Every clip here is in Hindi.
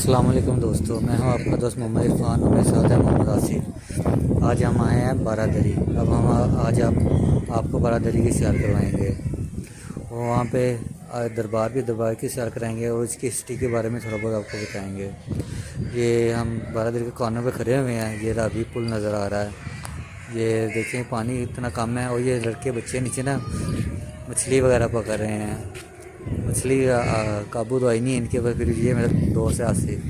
अस्सलाम वालेकुम दोस्तों, मैं हूं आपका दोस्त मोहम्मद इरफान और मेरे साथ है मोहम्मद आसिफ। आज हम आए हैं बारादरी। अब हम आज आपको बारादरी की सैर करवाएंगे और वहाँ पे दरबार की सैर कराएंगे और इसकी हिस्ट्री के बारे में थोड़ा बहुत आपको बताएंगे। ये हम बारादरी के कॉर्नर पे खड़े हुए हैं। ये रावी पुल नज़र आ रहा है। ये देखें पानी इतना कम है और ये लड़के बच्चे नीचे ना मछली वगैरह पकड़ रहे हैं। मछली काबू तो आई नहीं इनके ऊपर। फिर ये मेरा दोस्त है आसिफ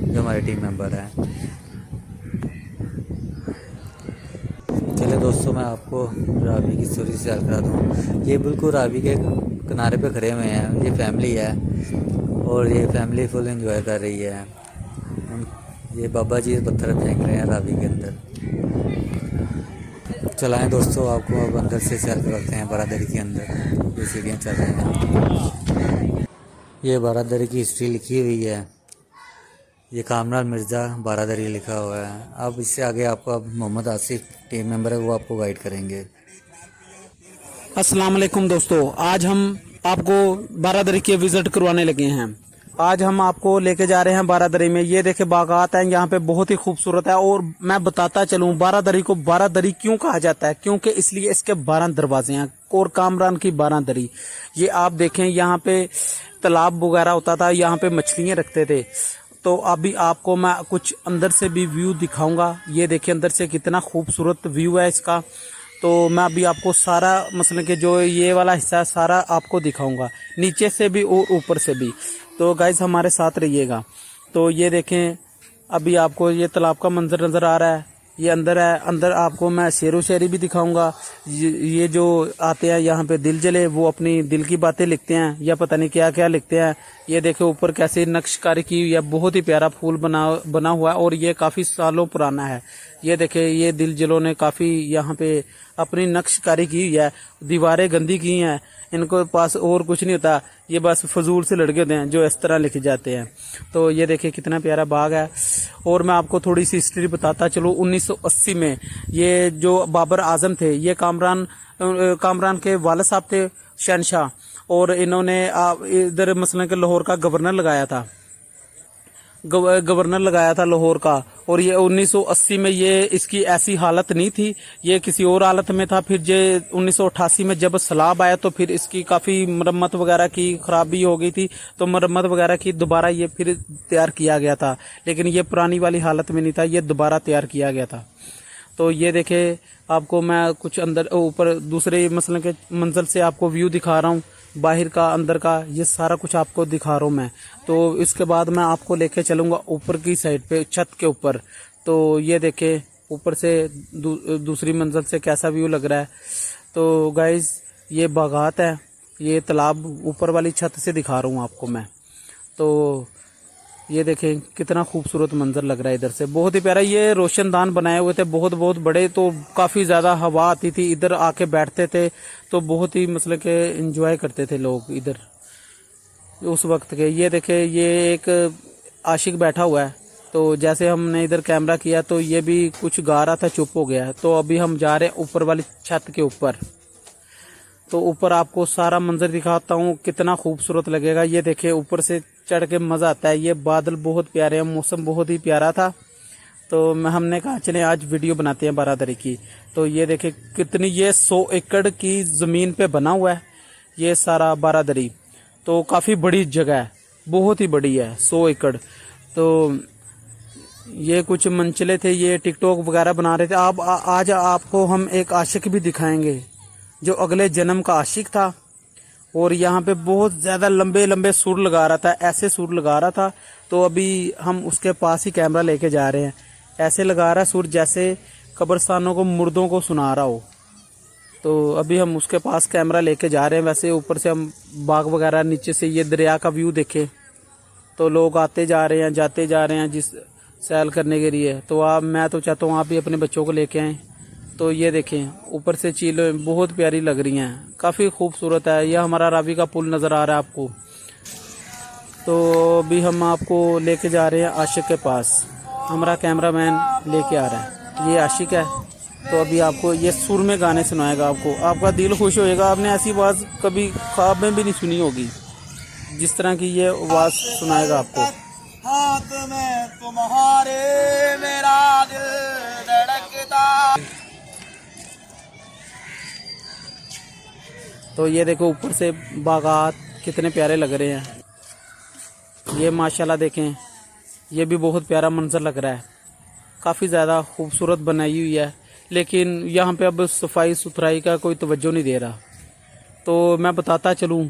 जो हमारे टीम मेंबर है। चलिए दोस्तों, मैं आपको रावी की स्टोरी शेयर करा दूँ। ये बिल्कुल रावी के किनारे पे खड़े हुए हैं। ये फैमिली है और ये फैमिली फुल एंजॉय कर रही है। ये बाबा जी पत्थर फेंक रहे हैं रावी के अंदर। चलाएं दोस्तों, आपको अब अंदर से सैर करवाते हैं बारादरी के अंदर। ये सीढ़ियाँ चल रही हैं। ये बारादरी की हिस्ट्री लिखी हुई है। ये कामरान मिर्ज़ा बारादरी लिखा हुआ है। अब इससे आगे आपको अब मोहम्मद आसिफ टीम मेंबर है, वो आपको गाइड करेंगे। अस्सलाम वालेकुम दोस्तों, आज हम आपको बारादरी के विजिट करवाने लगे हैं। आज हम आपको लेके जा रहे हैं बारादरी में। ये देखे बागात हैं, यहाँ पे बहुत ही खूबसूरत है। और मैं बताता चलूं, बारादरी को बारादरी क्यों कहा जाता है, क्योंकि इसलिए इसके 12 दरवाजे हैं और कामरान की बारादरी। ये आप देखें, यहाँ पे तालाब वगैरह होता था, यहाँ पे मछलियां रखते थे। तो अभी आपको मैं कुछ अंदर से भी व्यू दिखाऊंगा। ये देखिए अंदर से कितना खूबसूरत व्यू है इसका। तो मैं अभी आपको सारा मसलन के जो ये वाला हिस्सा है सारा आपको दिखाऊंगा, नीचे से भी और ऊपर से भी। तो गाइज हमारे साथ रहिएगा। तो ये देखें, अभी आपको ये तालाब का मंजर नज़र आ रहा है। ये अंदर है। अंदर आपको मैं शेरो शायरी भी दिखाऊंगा। ये जो आते हैं यहाँ पे दिल जले, वो अपनी दिल की बातें लिखते हैं या पता नहीं क्या क्या लिखते हैं। ये देखे ऊपर कैसे नक्शकारी की हुई है, बहुत ही प्यारा फूल बना हुआ है और ये काफ़ी सालों पुराना है। ये देखे, ये दिल जलों ने काफ़ी यहाँ पे अपनी नक्शकारी की हुई है। दीवारें गंदी की हैं, इनको पास और कुछ नहीं होता। ये बस फजूल से लड़के होते हैं जो इस तरह लिखे जाते हैं। तो ये देखिए कितना प्यारा बाग है। और मैं आपको थोड़ी सी हिस्ट्री बताता चलूँ। 1980 में ये जो बाबर आजम थे, ये कामरान के वालिद साहब थे शहनशाह, और इन्होंने इधर मसलन के लाहौर का गवर्नर लगाया था लाहौर का। और ये 1980 में ये इसकी ऐसी हालत नहीं थी, ये किसी और हालत में था। फिर ये 1988 में जब सैलाब आया तो फिर इसकी काफ़ी मरम्मत वगैरह की, खराबी हो गई थी तो मरम्मत वगैरह की, दोबारा ये फिर तैयार किया गया था। लेकिन ये पुरानी वाली हालत में नहीं था, ये दोबारा तैयार किया गया था। तो ये देखे, आपको मैं कुछ अंदर ऊपर दूसरे मसले के मंजिल से आपको व्यू दिखा रहा हूँ, बाहर का अंदर का, ये सारा कुछ आपको दिखा रहा हूँ मैं। तो इसके बाद मैं आपको लेके चलूँगा ऊपर की साइड पे, छत के ऊपर। तो ये देखे ऊपर से दूसरी मंजिल से कैसा व्यू लग रहा है। तो गाइज ये बागात है, ये तालाब ऊपर वाली छत से दिखा रहा हूँ आपको मैं। तो ये देखें कितना खूबसूरत मंजर लग रहा है इधर से, बहुत ही प्यारा। ये रोशनदान बनाए हुए थे बहुत बहुत बड़े, तो काफ़ी ज़्यादा हवा आती थी, इधर आके बैठते थे तो बहुत ही मतलब के एंजॉय करते थे लोग इधर उस वक्त के। ये देखे, ये एक आशिक बैठा हुआ है। तो जैसे हमने इधर कैमरा किया तो ये भी कुछ गा रहा था, चुप हो गया। तो अभी हम जा रहे हैं ऊपर वाली छत के ऊपर। तो ऊपर आपको सारा मंजर दिखाता हूँ, कितना खूबसूरत लगेगा। ये देखे ऊपर से चढ़ के मज़ा आता है। ये बादल बहुत प्यारे हैं, मौसम बहुत ही प्यारा था। तो हमने कहा चले आज वीडियो बनाते हैं बारादरी की। तो ये देखे कितनी, ये 100 एकड़ की ज़मीन पे बना हुआ है ये सारा बारादरी। तो काफ़ी बड़ी जगह है, बहुत ही बड़ी है, 100 एकड़। तो ये कुछ मंचले थे, ये टिकटॉक वगैरह बना रहे थे। आज आपको हम एक आशिक भी दिखाएंगे जो अगले जन्म का आशिक था और यहाँ पे बहुत ज़्यादा लंबे लंबे सुर लगा रहा था, ऐसे सुर लगा रहा था। तो अभी हम उसके पास ही कैमरा लेके जा रहे हैं। ऐसे लगा रहा सुर जैसे कब्रिस्तानों को मुर्दों को सुना रहा हो। तो अभी हम उसके पास कैमरा लेके जा रहे हैं। वैसे ऊपर से हम बाग वगैरह, नीचे से ये दरिया का व्यू देखे। तो लोग आते जा रहे हैं, जाते जा रहे हैं जिस सैर करने के लिए। तो मैं तो चाहता हूँ आप भी अपने बच्चों को लेके आएँ। तो ये देखें ऊपर से चीलें बहुत प्यारी लग रही हैं, काफ़ी खूबसूरत है। यह हमारा रावी का पुल नज़र आ रहा है आपको। तो अभी हम आपको लेके जा रहे हैं आशिक के पास। हमारा कैमरामैन लेके आ रहा है, ये आशिक है। तो अभी आपको ये सुर में गाने सुनाएगा, आपका दिल खुश होएगा। आपने ऐसी आवाज़ कभी ख्वाब में भी नहीं सुनी होगी जिस तरह की ये आवाज़ सुनाएगा आपको। हाथ में तुम्हारे मेरा दिल धड़कता। तो ये देखो ऊपर से बागात कितने प्यारे लग रहे हैं। ये माशाल्लाह देखें, ये भी बहुत प्यारा मंजर लग रहा है, काफ़ी ज़्यादा खूबसूरत बनाई हुई है, लेकिन यहाँ पे अब सफाई सुथराई का कोई तवज्जो नहीं दे रहा। तो मैं बताता चलूँ,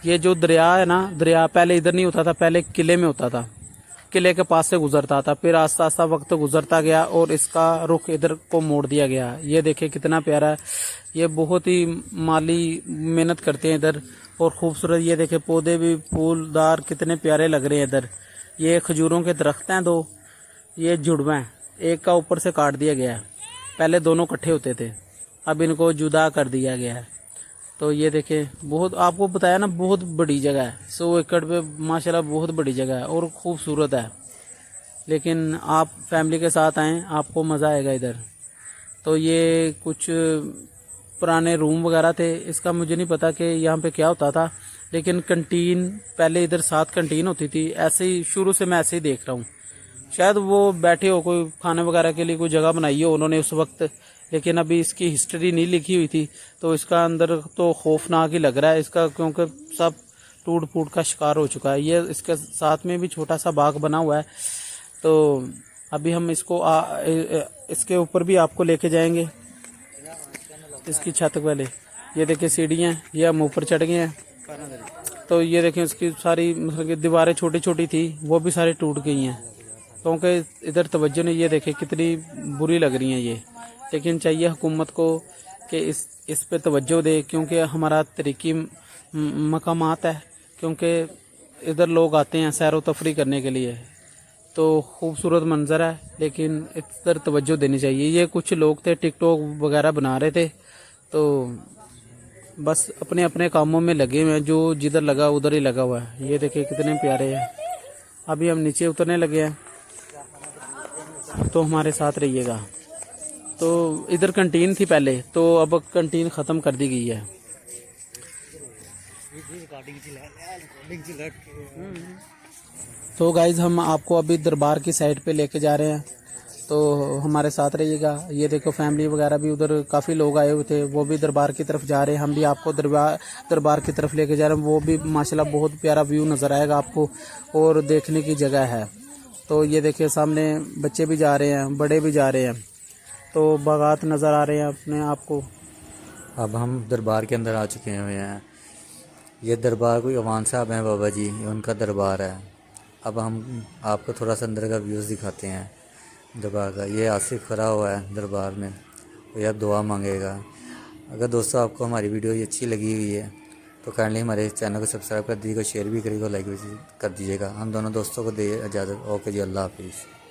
ये जो दरिया है ना, दरिया पहले इधर नहीं होता था, पहले किले में होता था, किले के पास से गुजरता था, फिर आस्ता आस्ता वक्त गुजरता गया और इसका रुख इधर को मोड़ दिया गया। ये देखे कितना प्यारा है, ये बहुत ही माली मेहनत करते हैं इधर, और खूबसूरत ये देखे पौधे भी फूलदार कितने प्यारे लग रहे हैं इधर। ये खजूरों के दरख्त हैं दो, ये जुड़वा हैं, एक का ऊपर से काट दिया गया है, पहले दोनों इकट्ठे होते थे, अब इनको जुदा कर दिया गया है। तो ये देखें, बहुत आपको बताया ना, बहुत बड़ी जगह है, 100 एकड़ पे माशाल्लाह बहुत बड़ी जगह है और खूबसूरत है। लेकिन आप फैमिली के साथ आएँ, आपको मज़ा आएगा इधर। तो ये कुछ पुराने रूम वगैरह थे, इसका मुझे नहीं पता कि यहाँ पे क्या होता था, लेकिन कंटीन पहले इधर 7 कंटीन होती थी, ऐसे ही शुरू से मैं ऐसे ही देख रहा हूँ। शायद वो बैठे हो, कोई खाने वगैरह के लिए कोई जगह बनाई हो उन्होंने उस वक्त, लेकिन अभी इसकी हिस्ट्री नहीं लिखी हुई थी। तो इसका अंदर तो खौफनाक ही लग रहा है इसका, क्योंकि सब टूट फूट का शिकार हो चुका है। ये इसके साथ में भी छोटा सा बाग बना हुआ है। तो अभी हम इसको इसके ऊपर भी आपको लेके जाएंगे, इसकी छत वाले। ये देखिए सीढ़ियाँ, ये हम ऊपर चढ़ गए हैं। तो ये देखें, इसकी सारी मतलब कि दीवारें छोटी छोटी थी, वो भी सारी टूट गई हैं, क्योंकि इधर तवज्जो नहीं। ये देखें कितनी बुरी लग रही हैं ये, लेकिन चाहिए हुकूमत को कि इस पे तवज्जो दे, क्योंकि हमारा तरीकी मकामात है, क्योंकि इधर लोग आते हैं सैर व तफरी करने के लिए। तो खूबसूरत मंजर है, लेकिन इधर तवज्जो देनी चाहिए। ये कुछ लोग थे टिकटॉक वगैरह बना रहे थे, तो बस अपने अपने कामों में लगे हुए हैं, जो जिधर लगा उधर ही लगा हुआ है। ये देखिए कितने प्यारे हैं। अभी हम नीचे उतरने लगे हैं, तो हमारे साथ रहिएगा। तो इधर कंटीन थी पहले, तो अब कंटीन ख़त्म कर दी गई है। तो गाइज हम आपको अभी दरबार की साइड पे लेके जा रहे हैं, तो हमारे साथ रहिएगा। ये देखो फैमिली वगैरह भी उधर काफ़ी लोग आए हुए थे, वो भी दरबार की तरफ जा रहे हैं। हम भी आपको दरबार की तरफ लेके जा रहे हैं। वो भी माशाल्लाह बहुत प्यारा व्यू नज़र आएगा आपको, और देखने की जगह है। तो ये देखिए सामने बच्चे भी जा रहे हैं, बड़े भी जा रहे हैं, तो बागात नज़र आ रहे हैं अपने आपको। अब हम दरबार के अंदर आ चुके हुए हैं। ये दरबार कोई अवान साहब हैं बाबा जी, ये उनका दरबार है। अब हम आपको थोड़ा सा अंदर का व्यूज़ दिखाते हैं दरबार का। ये आसिफ खड़ा हुआ है दरबार में, वो अब दुआ मांगेगा। अगर दोस्तों आपको हमारी वीडियो ये अच्छी लगी हुई है तो काइंडली हमारे चैनल को सब्सक्राइब कर दीजिएगा, शेयर भी करिएगा, लाइक भी कर दीजिएगा। हम दोनों दोस्तों को दे इजाज़त। ओके जी, अल्लाह हाफिज़।